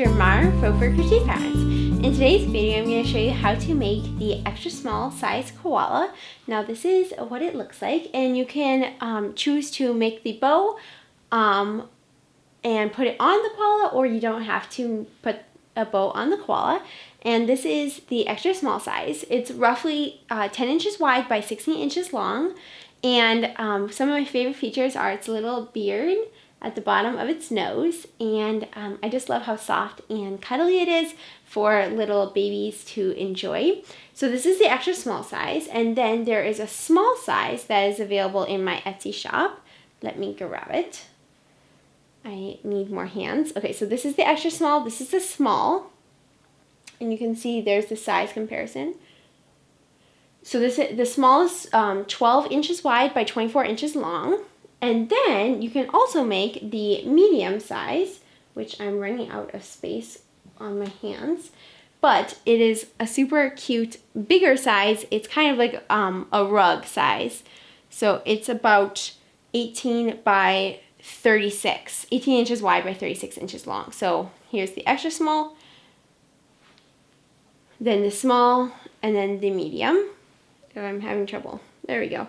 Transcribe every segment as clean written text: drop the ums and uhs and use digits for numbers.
teacher Mar, faux for crochet patterns. In today's video, I'm going to show you how to make the extra small size koala. Now this is what it looks like, and you can choose to make the bow and put it on the koala, or you don't have to put a bow on the koala. And this is the extra small size. It's roughly 10 inches wide by 16 inches long, and some of my favorite features are its little beard at the bottom of its nose, and I just love how soft and cuddly it is for little babies to enjoy. So this is the extra small size, and then there is a small size that is available in my Etsy shop. Let me grab it. I need more hands. Okay, so this is the extra small, this is the small, and you can see there's the size comparison. So the small is 12 inches wide by 24 inches long. And then you can also make the medium size, which I'm running out of space on my hands, but it is a super cute, bigger size. It's kind of like a rug size. So it's about 18 by 36, 18 inches wide by 36 inches long. So here's the extra small, then the small, and then the medium. Oh, I'm having trouble. There we go.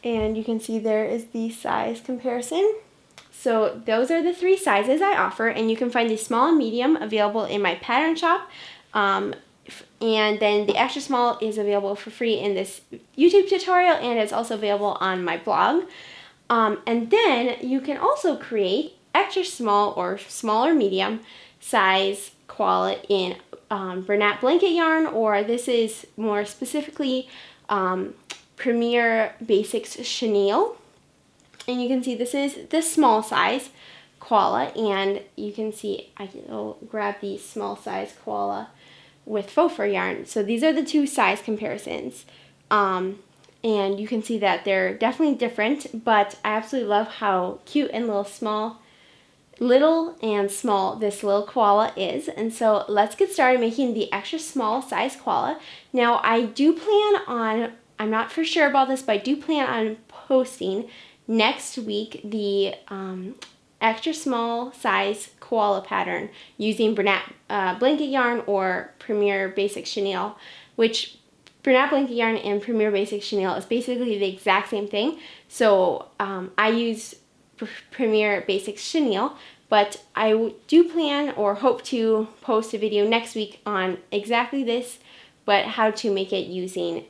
And you can see there is the size comparison. So those are the three sizes I offer, and you can find the small and medium available in my pattern shop. And then the extra small is available for free in this YouTube tutorial, and it's also available on my blog. And then you can also create extra small or smaller medium size koala in Bernat blanket yarn, or this is more specifically Premier Basics chenille. And you can see this is the small size koala, and you can see I will grab the small size koala with faux fur yarn. So these are the two size comparisons, and you can see that they're definitely different, but I absolutely love how cute and little and small this little koala is. And so let's get started making the extra small size koala. Now I do plan on, I'm not for sure about this, but I do plan on posting next week the extra small size koala pattern using Bernat blanket yarn or Premier Basics chenille, which Bernat blanket yarn and Premier Basics chenille is basically the exact same thing. So I use Premier Basics chenille, but I do plan or hope to post a video next week on exactly this, but how to make it using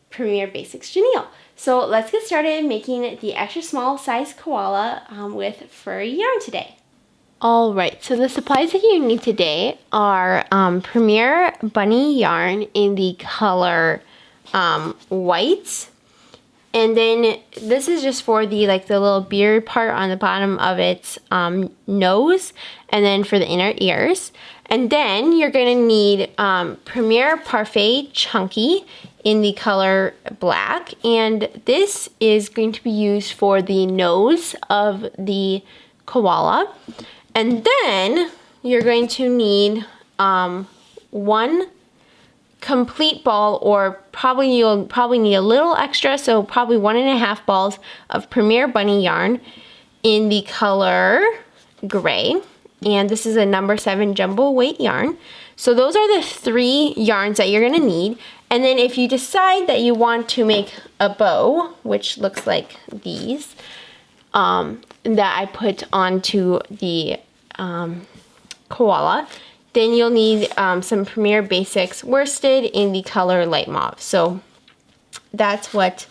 Premier Basics chenille. So let's get started making the extra small size koala with furry yarn today. Alright, so the supplies that you need today are Premier Bunny yarn in the color white. And then this is just for the little beard part on the bottom of its nose, and then for the inner ears. And then you're going to need Premier Parfait Chunky in the color black, and this is going to be used for the nose of the koala. And then you're going to need one complete ball, or you'll probably need a little extra, so probably 1.5 balls of Premier Bunny yarn in the color gray. And this is a number 7 jumbo weight yarn. So those are the 3 yarns that you're going to need. And then if you decide that you want to make a bow, which looks like these, that I put onto the koala, then you'll need some Premier Basics worsted in the color light mauve. So that's what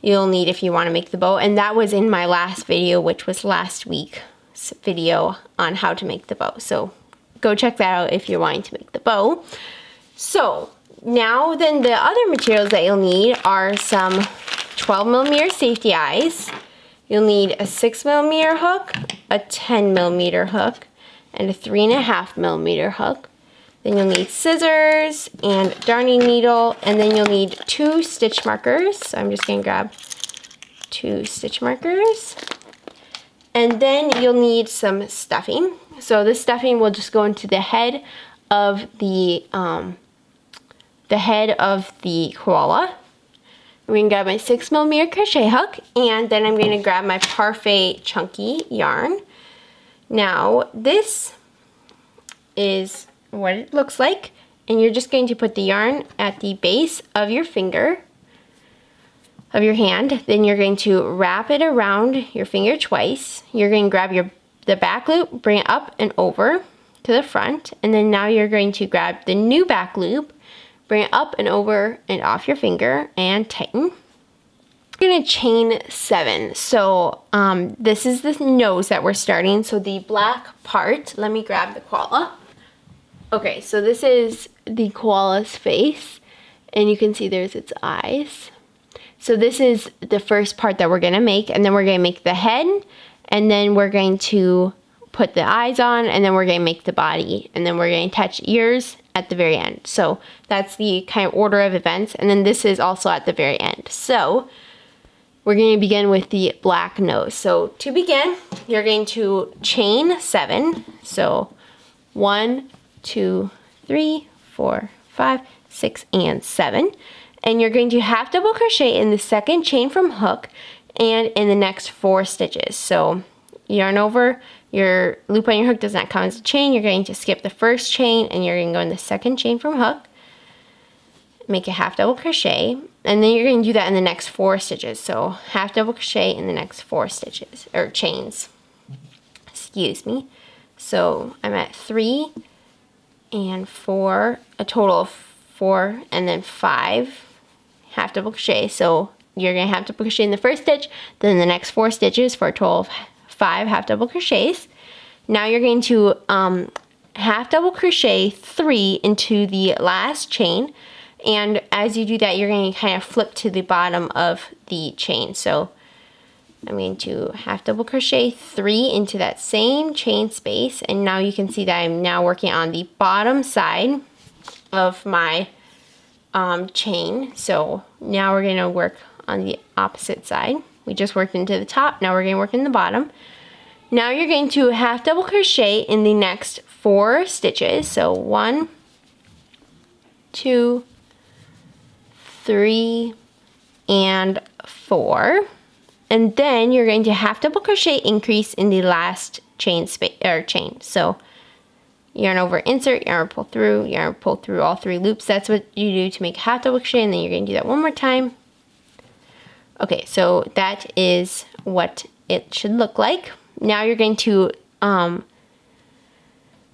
you'll need if you want to make the bow. And that was in my last video, which was last week's video on how to make the bow. So go check that out if you're wanting to make the bow. So now then the other materials that you'll need are some 12mm safety eyes. You'll need a 6mm hook, a 10mm hook, and a 3.5mm hook. Then you'll need scissors and darning needle, and then you'll need 2 stitch markers. So I'm just gonna grab 2 stitch markers. And then you'll need some stuffing. So this stuffing will just go into the head of the koala. I'm going to grab my 6mm crochet hook, and then I'm going to grab my Parfait Chunky yarn. Now this is what it looks like. And you're just going to put the yarn at the base of your finger, of your hand. Then you're going to wrap it around your finger twice. You're going to grab the back loop, bring it up and over to the front. And then now you're going to grab the new back loop, bring it up and over and off your finger and tighten. We're going to chain 7. So this is the nose that we're starting. So the black part, let me grab the koala. Okay, so this is the koala's face, and you can see there's its eyes. So this is the first part that we're going to make, and then we're going to make the head, and then we're going to put the eyes on, and then we're going to make the body, and then we're going to attach ears at the very end. So that's the kind of order of events, and then this is also at the very end. So we're going to begin with the black nose. So to begin, you're going to chain 7. So 1, 2, 3, 4, 5, 6, and 7. And you're going to half double crochet in the second chain from hook and in the next 4 stitches. So yarn over, your loop on your hook does not count as a chain. You're going to skip the first chain and you're going to go in the second chain from hook, make a half double crochet, and then you're going to do that in the next 4 stitches. So half double crochet in the next 4 stitches, or chains, excuse me. So I'm at 3 and 4, a total of 4, and then 5 half double crochet. So you're going to have to crochet in the first stitch, then the next 4 stitches for a total of 5 half double crochets. Now you're going to half double crochet 3 into the last chain, and as you do that, you're going to kind of flip to the bottom of the chain. So I'm going to half double crochet 3 into that same chain space, and now you can see that I'm now working on the bottom side of my chain. So now we're going to work on the opposite side. We just worked into the top, now we're going to work in the bottom. Now you're going to half double crochet in the next 4 stitches. So 1, 2, 3, and 4. And then you're going to half double crochet increase in the last chain space or chain. So yarn over, insert, yarn pull through all 3 loops. That's what you do to make half double crochet, and then you're going to do that one more time. Okay, so that is what it should look like. Now you're going to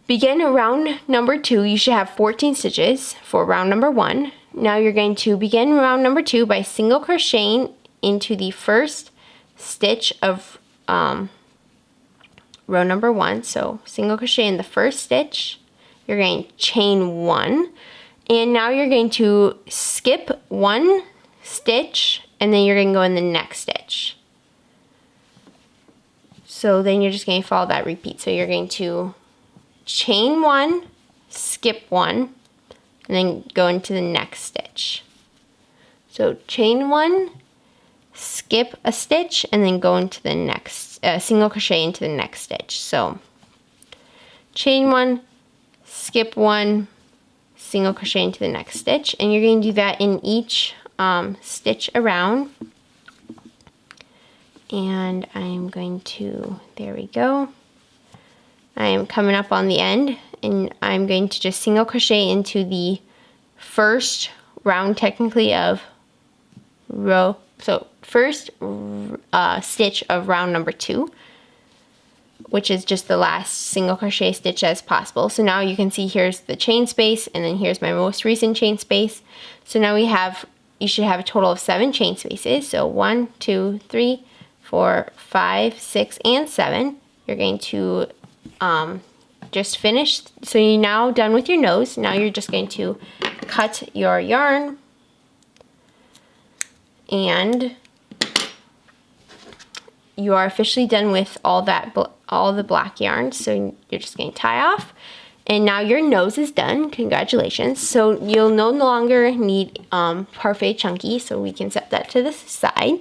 begin round number 2. You should have 14 stitches for round number 1. Now you're going to begin round number 2 by single crocheting into the first stitch of row number 1. So single crochet in the first stitch, you're going to chain 1, and now you're going to skip 1 stitch, and then you're going to go in the next stitch. So then you're just going to follow that repeat. So you're going to chain 1, skip 1, and then go into the next stitch. So chain 1, skip a stitch, and then go into the next, single crochet into the next stitch. So chain 1, skip 1, single crochet into the next stitch, and you're going to do that in each stitch around. And I'm going to, there we go. I am coming up on the end, and I'm going to just single crochet into the first round technically of row, so first stitch of round number 2, which is just the last single crochet stitch as possible. So now you can see here's the chain space, and then here's my most recent chain space. So now you should have a total of 7 chain spaces. So 1, 2, 3, 4, 5, 6, and 7. You're going to just finish. So you're now done with your nose. Now you're just going to cut your yarn, and you are officially done with all the black yarn. So you're just going to tie off, and now your nose is done. Congratulations. So you'll no longer need parfait chunky, so we can set that to the side.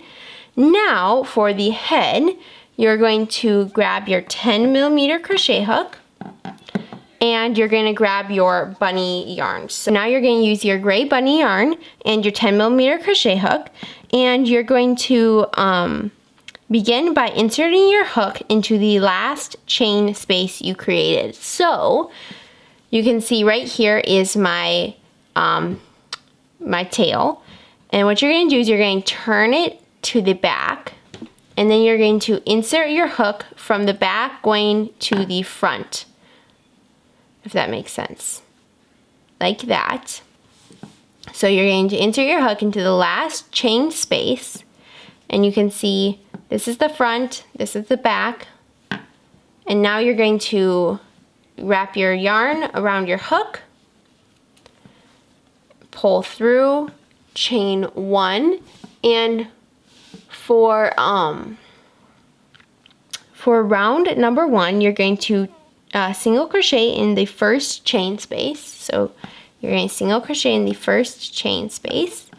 Now for the head, you're going to grab your 10mm crochet hook, and you're going to grab your bunny yarn. So now you're going to use your gray bunny yarn and your 10mm crochet hook, and you're going to begin by inserting your hook into the last chain space you created. So you can see right here is my my tail. And what you're going to do is you're going to turn it to the back, and then you're going to insert your hook from the back going to the front, if that makes sense, like that. So you're going to insert your hook into the last chain space, and you can see this is the front, this is the back, and now you're going to wrap your yarn around your hook, pull through, chain 1, and for round number 1, you're going to single crochet in the first chain space. So you're going to single crochet in the first chain space,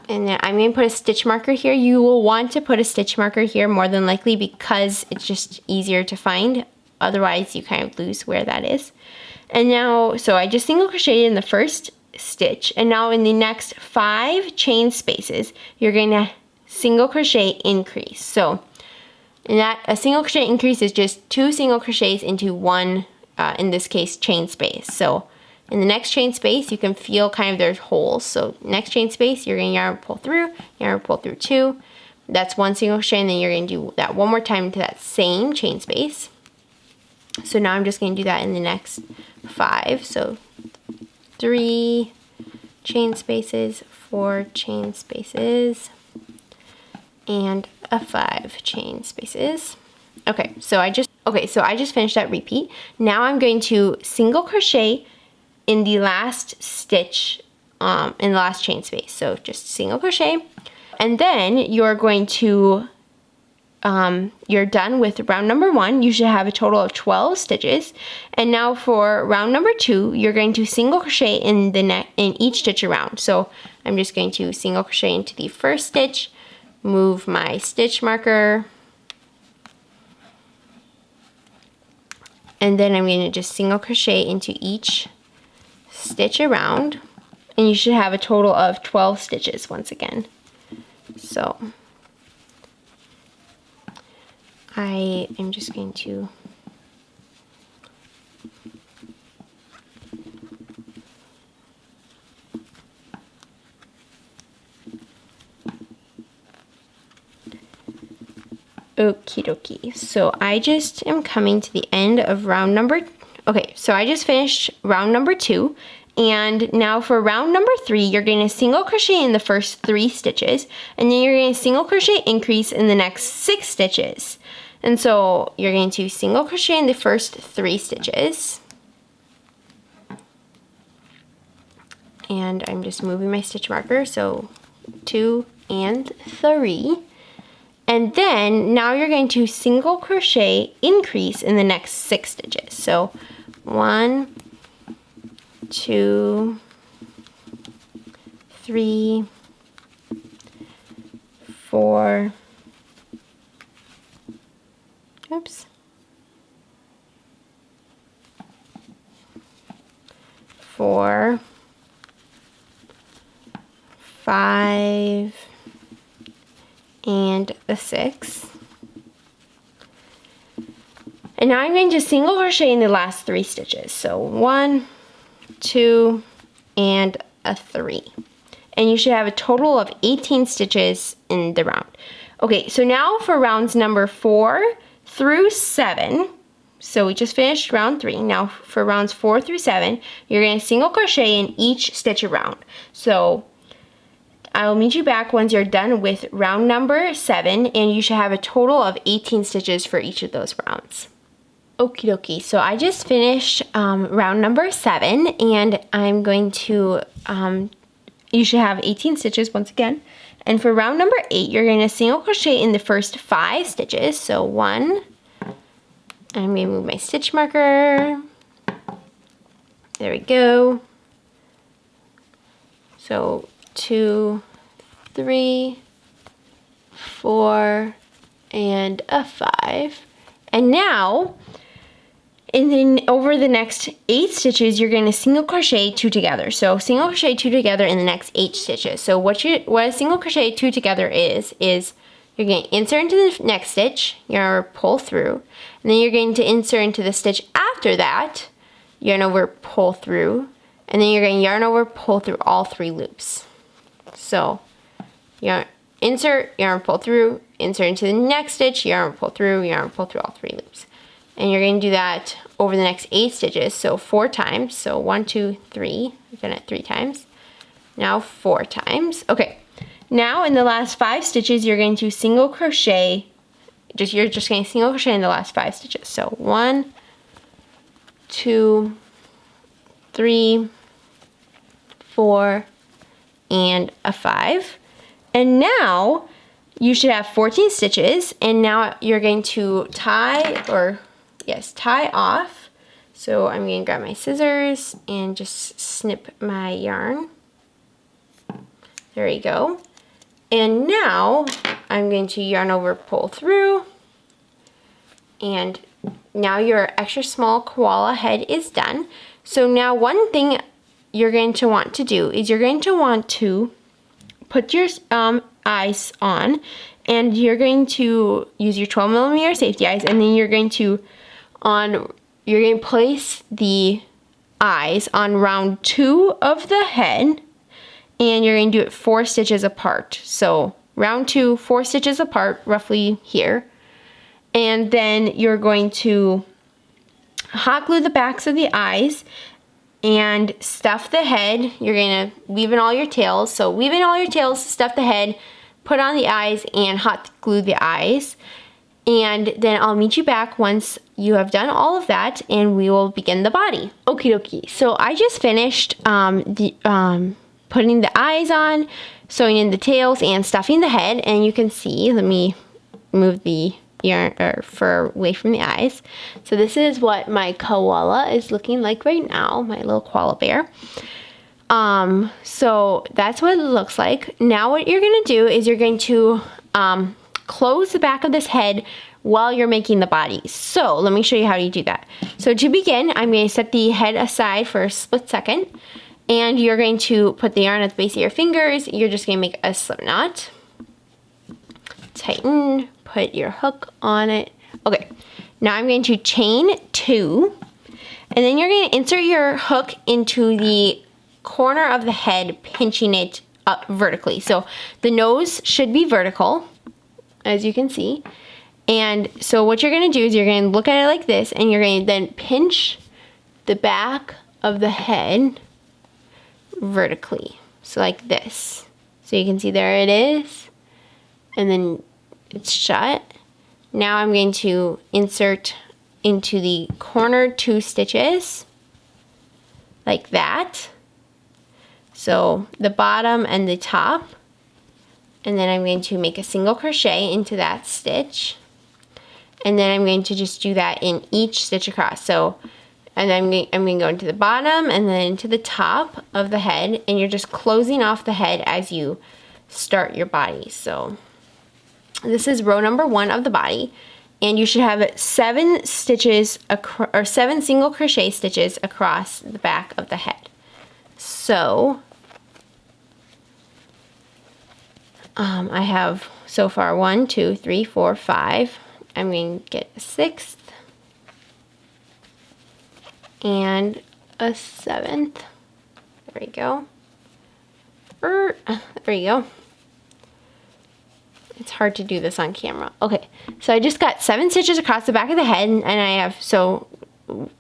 and then I'm going to put a stitch marker here. You will want to put a stitch marker here more than likely because it's just easier to find. Otherwise, you kind of lose where that is. And now, so I just single crocheted in the first stitch, and now in the next 5 chain spaces, you're going to single crochet increase. So in that, a single crochet increase is just 2 single crochets into 1, in this case, chain space. So in the next chain space, you can feel kind of there's holes. So next chain space, you're going to yarn pull through 2. That's 1 single crochet, and then you're going to do that one more time into that same chain space. So now I'm just going to do that in the next 5. So 3 chain spaces, 4 chain spaces, and 5 chain spaces. Okay, so I just finished that repeat. Now I'm going to single crochet in the last stitch, in the last chain space. So just single crochet, and then you're going to you're done with round number 1. You should have a total of 12 stitches. And now for round number 2, you're going to single crochet in each stitch around. So I'm just going to single crochet into the first stitch, move my stitch marker, and then I'm going to just single crochet into each stitch around, and you should have a total of 12 stitches once again. So I am just going to okie dokie. So I just am coming to the end of round number, okay, so I just finished round number 2, and now for round number 3, you're going to single crochet in the first 3 stitches, and then you're going to single crochet increase in the next 6 stitches. And so you're going to single crochet in the first 3 stitches, and I'm just moving my stitch marker, so 2 and 3. And then now you're going to single crochet increase in the next 6 stitches. So 1, 2, 3, 4, oops, 4, 5, and a 6. And now I'm going to single crochet in the last 3 stitches. So 1, 2, and a 3. And you should have a total of 18 stitches in the round. Okay, so now for rounds number 4 through 7, so we just finished round 3. Now for rounds 4 through 7, you're going to single crochet in each stitch around. So I'll meet you back once you're done with round number 7, and you should have a total of 18 stitches for each of those rounds. Okie dokie, so I just finished round number 7, and I'm going to, you should have 18 stitches once again. And for round number 8, you're going to single crochet in the first 5 stitches. So 1, I'm going to move my stitch marker. There we go. So 2, 3, 4, and a 5. And now, and then over the next 8 stitches, you're going to single crochet 2 together. So single crochet 2 together in the next 8 stitches. So what a single crochet 2 together is you're going to insert into the next stitch, you're going to pull through, and then you're going to insert into the stitch after that, yarn over, pull through, and then you're going to yarn over, pull through all 3 loops. So yarn, insert, yarn, pull through, insert into the next stitch, yarn, pull through, yarn, pull through all 3 loops. And you're going to do that over the next 8 stitches, so 4 times. So 1, 2, 3, I've done it 3 times. Now 4 times. Okay, now in the last 5 stitches, you're going to single crochet, you're just going to single crochet in the last 5 stitches. So 1, 2, 3, 4, and a 5. And now you should have 14 stitches, and now you're going to tie off. So I'm going to grab my scissors and just snip my yarn. There you go. And now I'm going to yarn over, pull through, and now your extra small koala head is done. So now one thing you're going to want to do is you're going to want to put your eyes on, and you're going to use your 12mm safety eyes, and then you're going to place the eyes on round 2 of the head, and you're going to do it 4 stitches apart. So round 2, 4 stitches apart, roughly here. And then you're going to hot glue the backs of the eyes and stuff the head. You're going to weave in all your tails. So weave in all your tails, stuff the head, put on the eyes, and hot glue the eyes. And then I'll meet you back once you have done all of that, and we will begin the body. Okie dokie. So I just finished putting the eyes on, sewing in the tails, and stuffing the head. And you can see, let me move the yarn or fur away from the eyes. So this is what my koala is looking like right now, my little koala bear. So that's what it looks like. Now what you're going to do is you're going to close the back of this head while you're making the body. So let me show you how you do that. So to begin, I'm going to set the head aside for a split second, and you're going to put the yarn at the base of your fingers. You're just going to make a slip knot, tighten, put your hook on it. Okay, now I'm going to chain 2, and then you're going to insert your hook into the corner of the head, pinching it up vertically. So the nose should be vertical, as you can see. And so what you're going to do is you're going to look at it like this, and you're going to then pinch the back of the head vertically. So like this. So you can see there it is. And then it's shut. Now I'm going to insert into the corner 2 stitches like that. So the bottom and the top. And then I'm going to make a single crochet into that stitch. And then I'm going to just do that in each stitch across. So, and then I'm going to go into the bottom and then into the top of the head, and you're just closing off the head as you start your body. So this is row number 1 of the body, and you should have 7 stitches or 7 single crochet stitches across the back of the head. So I have so far 1, 2, 3, 4, 5. I'm going to get a 6th and a 7th. There we go. There you go. It's hard to do this on camera. Okay, so I just got 7 stitches across the back of the head, and I have, so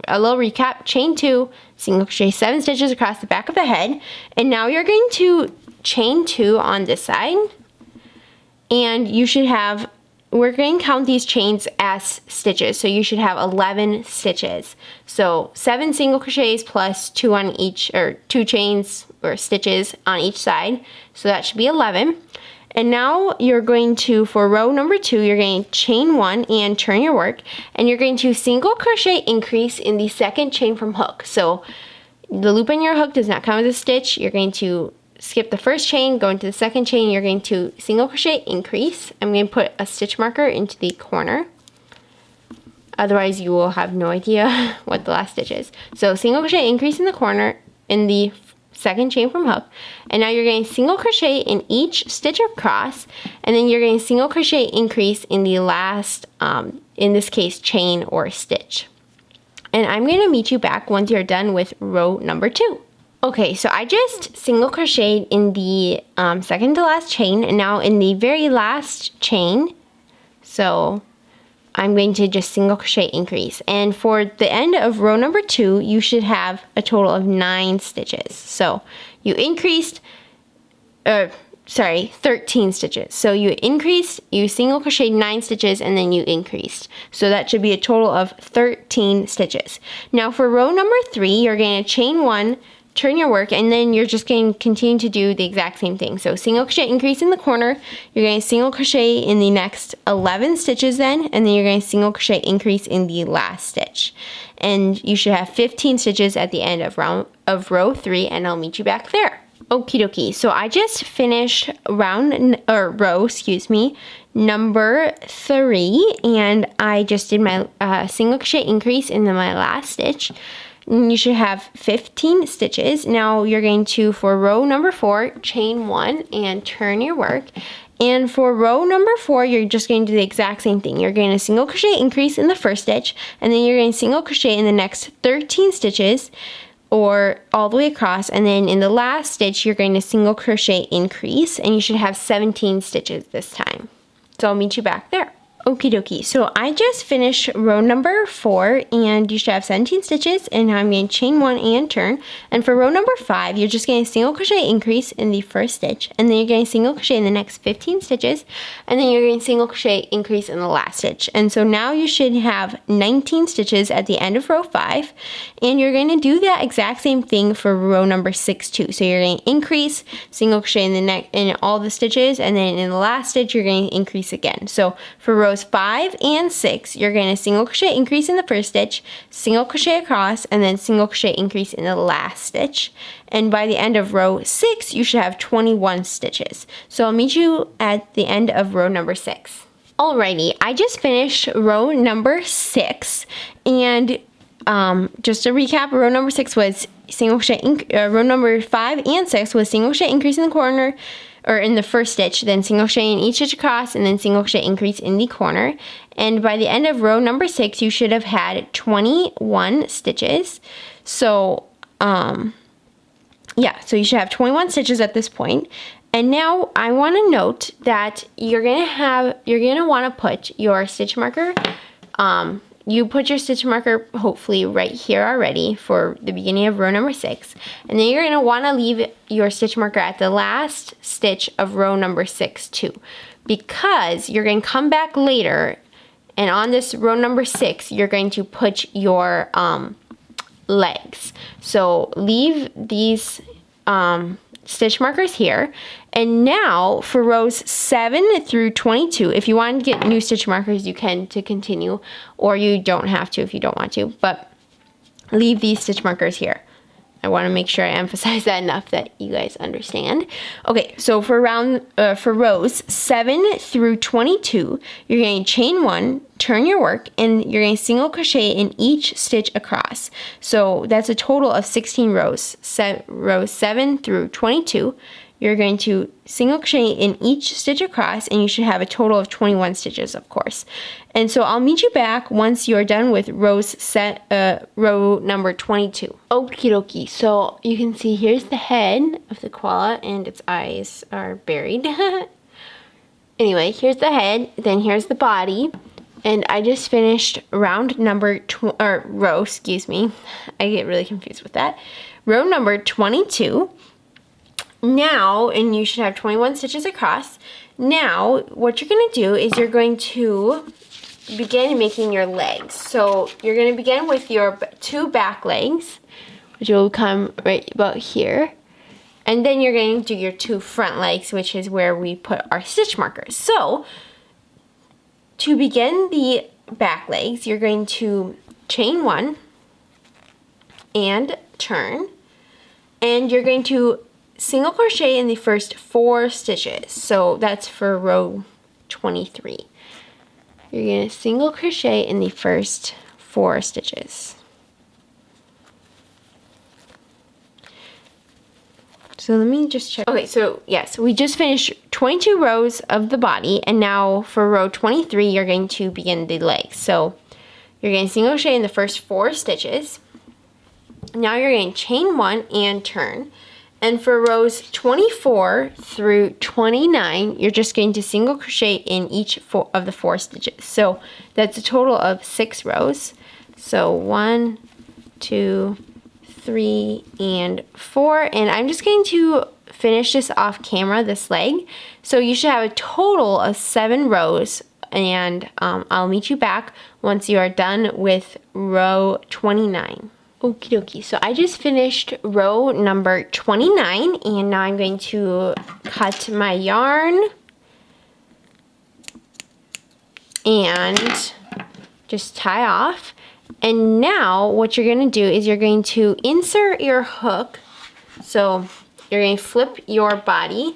a little recap, chain 2, single crochet 7 stitches across the back of the head, and now you're going to chain 2 on this side, and you should have, we're going to count these chains as stitches, so you should have 11 stitches. So 7 single crochets plus 2 on each, or 2 chains or stitches on each side, so that should be 11. And now you're going to, for row number 2, you're going to chain 1 and turn your work, and you're going to single crochet increase in the second chain from hook. So the loop on your hook does not count as a stitch. You're going to skip the first chain, go into the second chain, you're going to single crochet increase. I'm going to put a stitch marker into the corner. Otherwise you will have no idea what the last stitch is. So single crochet increase in the corner in the second chain from hook, and now you're going to single crochet in each stitch across, and then you're going to single crochet increase in the last, in this case, chain or stitch. and I'm going to meet you back once you're done with row number 2. Okay, so I just single crocheted in the second to last chain, and now in the very last chain, so I'm going to just single crochet increase. And for the end of row number 2, you should have a total of 9 stitches. So you increased, 13 stitches. So you increased, you single crocheted 9 stitches, and then you increased. So that should be a total of 13 stitches. Now for row number 3, you're going to chain 1, turn your work, and then you're just going to continue to do the exact same thing. So single crochet increase in the corner, you're going to single crochet in the next 11 stitches then, and then you're going to single crochet increase in the last stitch. And you should have 15 stitches at the end of row 3, and I'll meet you back there. Okie dokie, so I just finished row number 3, and I just did my single crochet increase in my last stitch. And you should have 15 stitches. Now you're going to, for row number 4, chain 1 and turn your work. And for row number 4, you're just going to do the exact same thing. You're going to single crochet increase in the first stitch, and then you're going to single crochet in the next 13 stitches, or all the way across, and then in the last stitch, you're going to single crochet increase, and you should have 17 stitches this time. So I'll meet you back there. Okie dokie, so I just finished row number 4, and you should have 17 stitches, and now I'm going to chain 1 and turn. And for row number 5, you're just going to single crochet increase in the first stitch, and then you're going to single crochet in the next 15 stitches, and then you're going to single crochet increase in the last stitch. And so now you should have 19 stitches at the end of row 5, and you're going to do that exact same thing for row number 6 too. So you're going to increase, single crochet in all the stitches, and then in the last stitch you're going to increase again. So for rows 5 and 6, you're going to single crochet increase in the first stitch, single crochet across, and then single crochet increase in the last stitch. And by the end of row 6, you should have 21 stitches. So I'll meet you at the end of row number 6. Alrighty, I just finished row number 6, and just to recap, row number 6 was single crochet, row number 5 and 6 was single crochet increase in the corner, or in the first stitch, then single crochet in each stitch across, and then single crochet increase in the corner. And by the end of row number 6, you should have had 21 stitches. So, yeah, so you should have 21 stitches at this point. And now I want to note that you're gonna want to put your stitch marker, you put your stitch marker hopefully right here already for the beginning of row number 6, and then you're going to want to leave your stitch marker at the last stitch of row number 6 too, because you're going to come back later, and on this row number 6 you're going to put your legs. So leave these stitch markers here. And now for rows 7 through 22, if you want to get new stitch markers, you can to continue, or you don't have to if you don't want to, but leave these stitch markers here. I want to make sure I emphasize that enough that you guys understand. Okay, so for rows 7 through 22, you're going to chain 1, turn your work, and you're going to single crochet in each stitch across. So that's a total of 16 rows. Rows 7 through 22. You're going to single crochet in each stitch across, and you should have a total of 21 stitches, of course. And so I'll meet you back once you're done with row number 22. Okie dokie, so you can see here's the head of the koala, and its eyes are buried. Anyway, here's the head, then here's the body, and I just finished row number, excuse me, I get really confused with that. Row number 22. Now, and you should have 21 stitches across. Now, what you're going to do is you're going to begin making your legs. So you're going to begin with your 2 back legs, which will come right about here. And then you're going to do your 2 front legs, which is where we put our stitch markers. So to begin the back legs, you're going to chain 1 and turn, and you're going to single crochet in the first 4 stitches. So that's for row 23. You're going to single crochet in the first 4 stitches. So let me just check. Okay, so yes, we just finished 22 rows of the body, and now for row 23 you're going to begin the legs. So You're going to single crochet in the first 4 stitches. Now you're going to chain 1 and turn. And for rows 24 through 29, you're just going to single crochet in each of the 4 stitches. So that's a total of 6 rows. So 1, 2, 3, and 4. And I'm just going to finish this off camera, this leg. So you should have a total of 7 rows. And I'll meet you back once you are done with row 29. Okie dokie, so I just finished row number 29, and now I'm going to cut my yarn and just tie off. And now what you're going to do is you're going to insert your hook. So you're going to flip your body,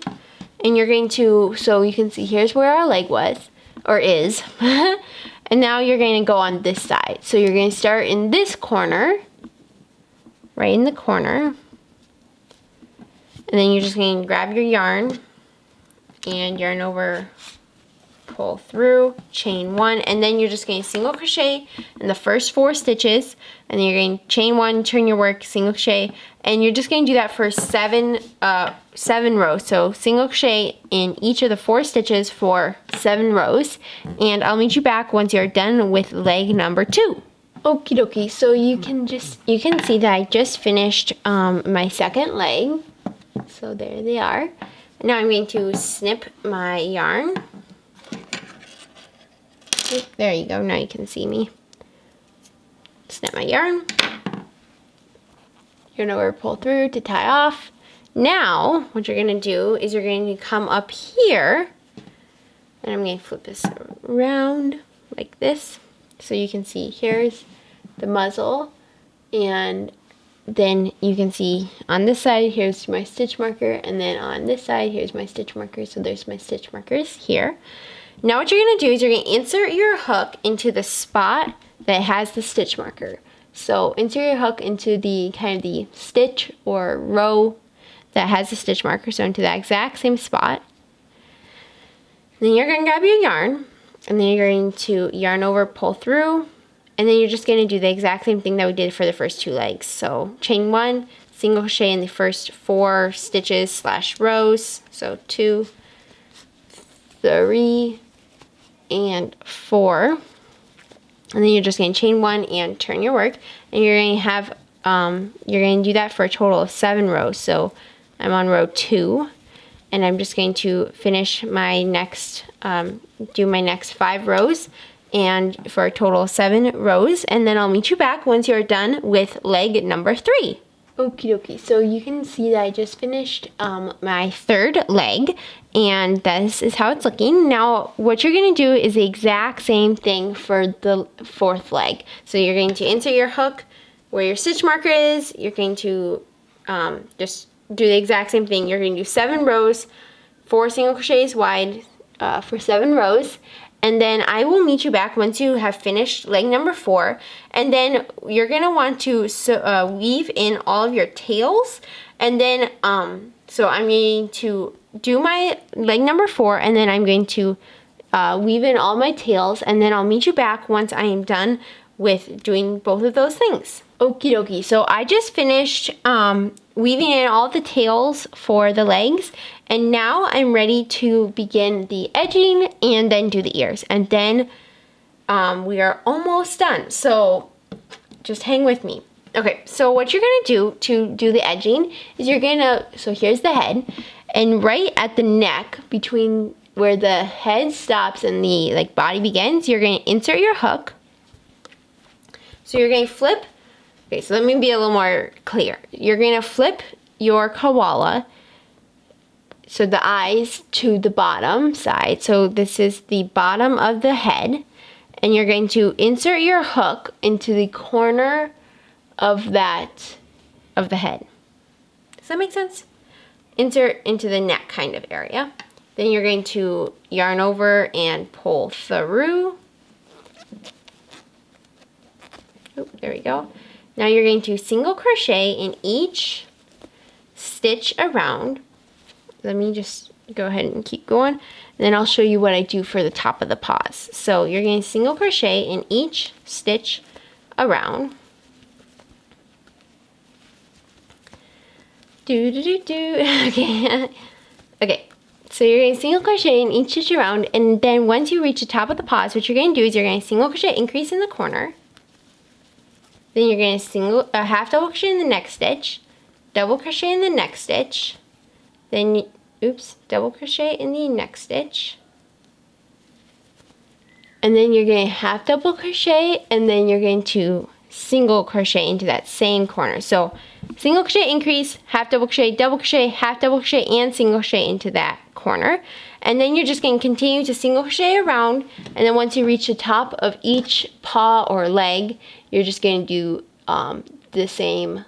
and you're going to, so you can see here's where our leg was, or is. And now you're going to go on this side. So you're going to start in this corner, right in the corner, and then you're just going to grab your yarn and yarn over, pull through, chain 1, and then you're just going to single crochet in the first 4 stitches, and then you're going to chain 1, turn your work, single crochet, and you're just going to do that for 7 rows. So single crochet in each of the 4 stitches for 7 rows, and I'll meet you back once you're done with leg number 2. Okie dokie, so you can see that I just finished my second leg. So there they are. Now I'm going to snip my yarn. There you go, now you can see me. Snip my yarn. You're gonna over pull through to tie off. Now, what you're gonna do is you're going to come up here, and I'm gonna flip this around like this. So you can see here's the muzzle, and then you can see on this side here's my stitch marker, and then on this side here's my stitch marker. So there's my stitch markers here. Now what you're going to do is you're going to insert your hook into the spot that has the stitch marker. So insert your hook into the kind of the stitch or row that has the stitch marker, so into that exact same spot. Then you're going to grab your yarn, and then you're going to yarn over, pull through, and then you're just going to do the exact same thing that we did for the first 2 legs. So chain 1, single crochet in the first 4 stitches / rows. So 2, 3, and 4. And then you're just going to chain 1 and turn your work, and you're going to have you're going to do that for a total of 7 rows. So I'm on row 2, and I'm just going to finish my next do my next 5 rows, and for a total of 7 rows, and then I'll meet you back once you're done with leg number 3. Okie dokie, so you can see that I just finished my 3rd leg, and this is how it's looking. Now what you're going to do is the exact same thing for the 4th leg. So you're going to insert your hook where your stitch marker is. You're going to just do the exact same thing. You're going to do 7 rows, 4 single crochets wide for 7 rows. And then I will meet you back once you have finished leg number 4. And then you're going to want to weave in all of your tails. And then, so I'm going to do my leg number 4, and then I'm going to weave in all my tails. And then I'll meet you back once I am done with doing both of those things. Okie dokie, so I just finished weaving in all the tails for the legs, and now I'm ready to begin the edging and then do the ears, and then we are almost done, so just hang with me. Okay, so what you're gonna do to do the edging is you're gonna, so here's the head, and right at the neck, between where the head stops and the body begins, you're gonna insert your hook. So you're gonna flip. Okay, so let me be a little more clear. You're going to flip your koala, so the eyes to the bottom side. So this is the bottom of the head, and you're going to insert your hook into the corner of the head. Does that make sense? Insert into the neck kind of area. Then you're going to yarn over and pull through. Oh, there we go. Now you're going to single crochet in each stitch around. Let me just go ahead and keep going. And then I'll show you what I do for the top of the paws. So you're going to single crochet in each stitch around. Okay. Okay. So you're going to single crochet in each stitch around, and then once you reach the top of the paws, what you're going to do is you're going to single crochet increase in the corner. Then you're going to half double crochet in the next stitch, double crochet in the next stitch, then double crochet in the next stitch, and then you're going to half double crochet, and then you're going to single crochet into that same corner. So single crochet increase, half double crochet, half double crochet, and single crochet into that corner. And then you're just going to continue to single crochet around, and then once you reach the top of each paw or leg, you're just going to do the same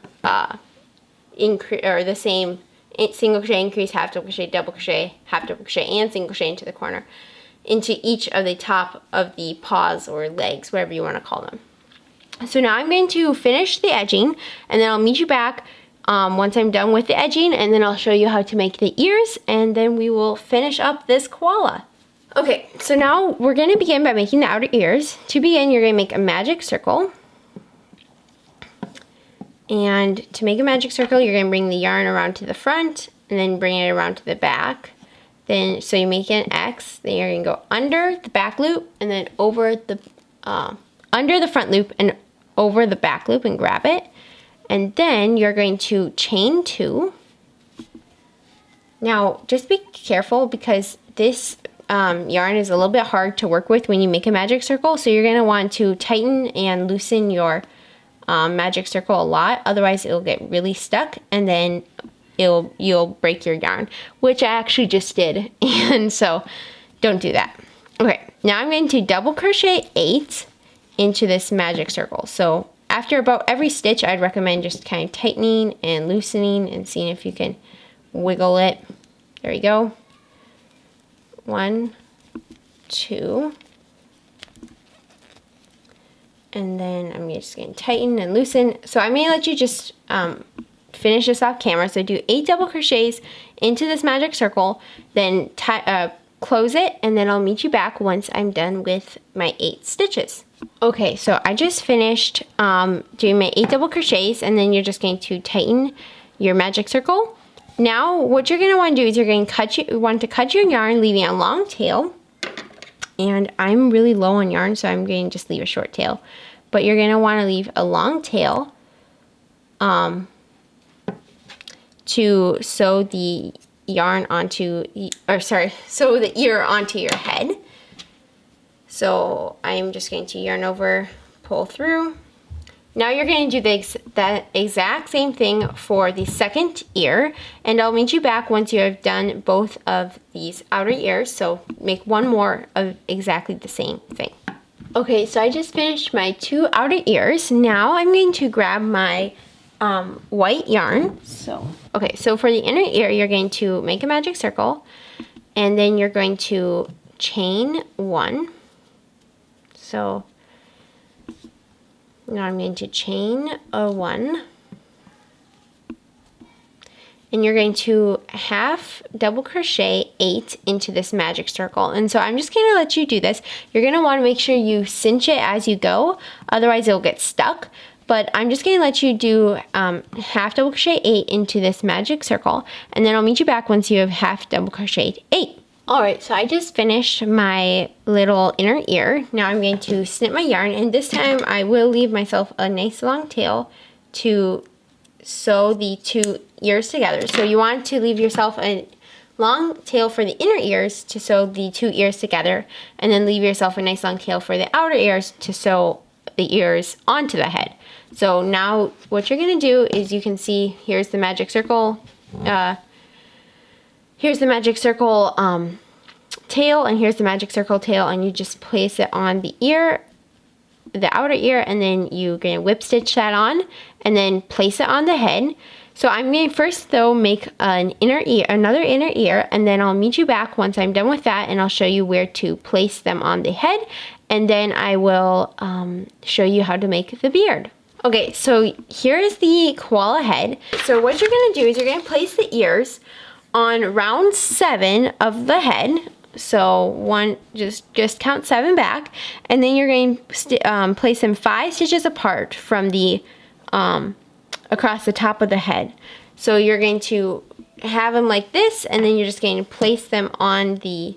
single crochet increase, half double crochet, double crochet, half double crochet, and single crochet into the corner, into each of the top of the paws or legs, whatever you want to call them. So now I'm going to finish the edging, and then I'll meet you back once I'm done with the edging, and then I'll show you how to make the ears, and then we will finish up this koala. Okay, so now we're going to begin by making the outer ears. To begin, you're going to make a magic circle. And to make a magic circle, you're going to bring the yarn around to the front, and then bring it around to the back. Then, so you make an X, then you're going to go under the back loop, and then over the, under the front loop, and over the back loop, and grab it. And then you're going to chain 2. Now, just be careful because this yarn is a little bit hard to work with when you make a magic circle. So you're going to want to tighten and loosen your magic circle a lot. Otherwise, it'll get really stuck, and then you'll break your yarn, which I actually just did. And so don't do that. Okay, now I'm going to double crochet 8 into this magic circle. So after about every stitch, I'd recommend just kind of tightening and loosening and seeing if you can wiggle it. There you go. 1, 2. And then I'm just going to tighten and loosen. So I'm going to let you just finish this off camera. So do 8 double crochets into this magic circle, then close it, and then I'll meet you back once I'm done with my 8 stitches. Okay, so I just finished doing my 8 double crochets, and then you're just going to tighten your magic circle. Now what you're going to want to do is you're going to cut your yarn, leaving a long tail. And I'm really low on yarn, so I'm going to just leave a short tail. But you're going to want to leave a long tail to sew the yarn onto, sew the ear onto your head. So I'm just going to yarn over, pull through. Now you're going to do that exact same thing for the second ear, and I'll meet you back once you have done both of these outer ears. So make one more of exactly the same thing. Okay, so I just finished my 2 outer ears. Now I'm going to grab my white yarn. So for the inner ear, you're going to make a magic circle, and then you're going to chain 1. So now I'm going to chain a 1, and you're going to half double crochet 8 into this magic circle. And so I'm just going to let you do this. You're going to want to make sure you cinch it as you go, otherwise it'll get stuck. But I'm just going to let you do half double crochet 8 into this magic circle, and then I'll meet you back once you have half double crocheted 8. Alright, so I just finished my little inner ear. Now I'm going to snip my yarn, and this time I will leave myself a nice long tail to sew the 2 ears together. So you want to leave yourself a long tail for the inner ears to sew the 2 ears together, and then leave yourself a nice long tail for the outer ears to sew the ears onto the head. So now what you're going to do is, you can see here's the magic circle. Here's the magic circle tail, and here's the magic circle tail, and you just place it on the ear, the outer ear, and then you're going to whip stitch that on, and then place it on the head. So I'm going to first though make an inner ear, another inner ear, and then I'll meet you back once I'm done with that, and I'll show you where to place them on the head, and then I will show you how to make the beard. Okay, so here is the koala head. So what you're going to do is you're going to place the ears on round 7 of the head, so one, just count 7 back, and then you're going to place them 5 stitches apart from the across the top of the head. So you're going to have them like this, and then you're just going to place them on the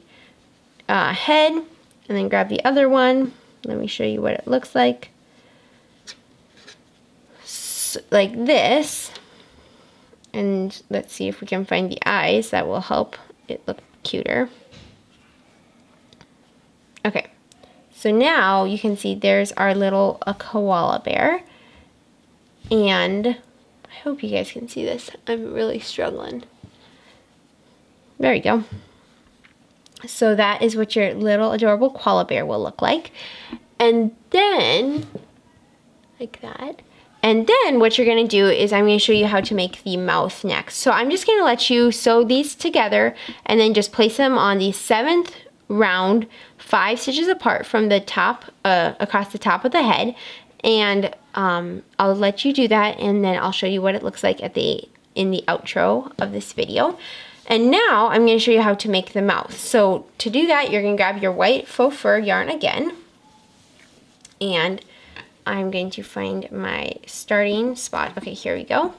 head, and then grab the other one. Let me show you what it looks like. So, like this. And let's see if we can find the eyes. That will help it look cuter. Okay, so now you can see there's our little koala bear. And I hope you guys can see this. I'm really struggling. There you go. So that is what your little adorable koala bear will look like. And then, like that. And then what you're going to do is I'm going to show you how to make the mouth next. So I'm just going to let you sew these together and then just place them on the 7th round, 5 stitches apart from the top, across the top of the head. And I'll let you do that, and then I'll show you what it looks like in the outro of this video. And now I'm going to show you how to make the mouth. So to do that, you're going to grab your white faux fur yarn again, and I'm going to find my starting spot. Okay, here we go.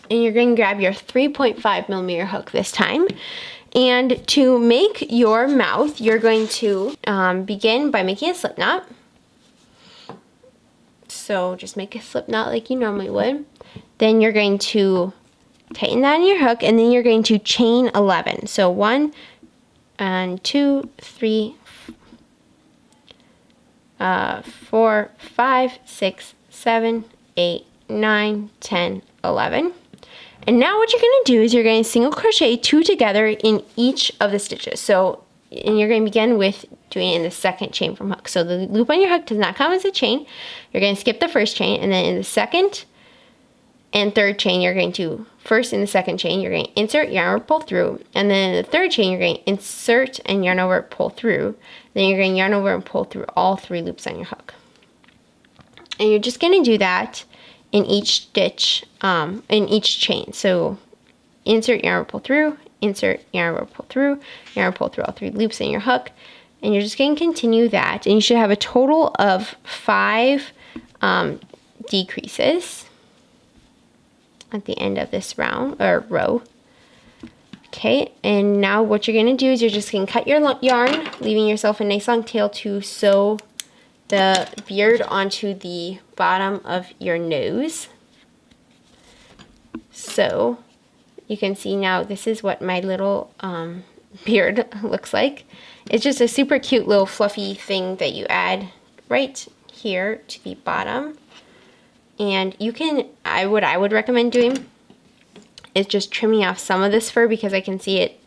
And you're going to grab your 3.5mm hook this time. And to make your mouth, you're going to begin by making a slip knot. So just make a slip knot like you normally would. Then you're going to tighten that on your hook, and then you're going to chain 11. So 1 and 2, 3, 4, 5, 6, 7, 8, 9, 10, 11. And now what you're going to do is you're going to single crochet 2 together in each of the stitches. So, and you're going to begin with doing it in the 2nd chain from hook. So the loop on your hook does not count as a chain. You're going to skip the 1st chain, and then in the 2nd and 3rd chain, you're going to, first in the 2nd chain, you're going to insert, yarn over, pull through, and then in the 3rd chain, you're going to insert and yarn over, pull through. Then you're going to yarn over and pull through all 3 loops on your hook. And you're just going to do that in each stitch, in each chain. So insert, yarn over, pull through, insert, yarn over, pull through, yarn over, pull through all 3 loops in your hook. And you're just going to continue that, and you should have a total of 5 decreases at the end of this round or row. Okay, and now what you're going to do is you're just going to cut your yarn, leaving yourself a nice long tail to sew the beard onto the bottom of your nose. So you can see now this is what my little beard looks like. It's just a super cute little fluffy thing that you add right here to the bottom. And you can, what I would recommend doing is just trimming off some of this fur, because I can see it,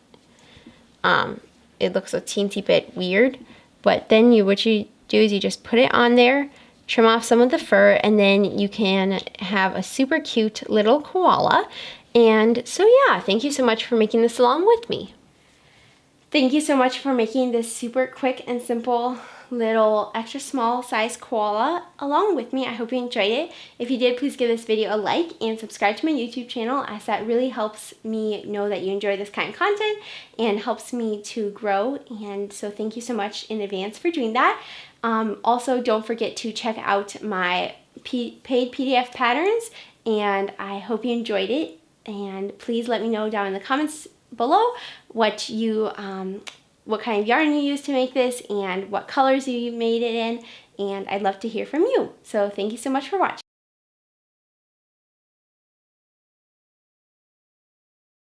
it looks a teensy bit weird. But then what you do is you just put it on there, trim off some of the fur, and then you can have a super cute little koala. And so yeah, thank you so much for making this along with me. Thank you so much for making this super quick and simple little extra small size koala along with me. I hope you enjoyed it. If you did, please give this video a like and subscribe to my YouTube channel, as that really helps me know that you enjoy this kind of content and helps me to grow. And so thank you so much in advance for doing that. Also, don't forget to check out my paid PDF patterns, and I hope you enjoyed it. And please let me know down in the comments below what kind of yarn you used to make this and what colors you made it in, and I'd love to hear from you. So thank you so much for watching.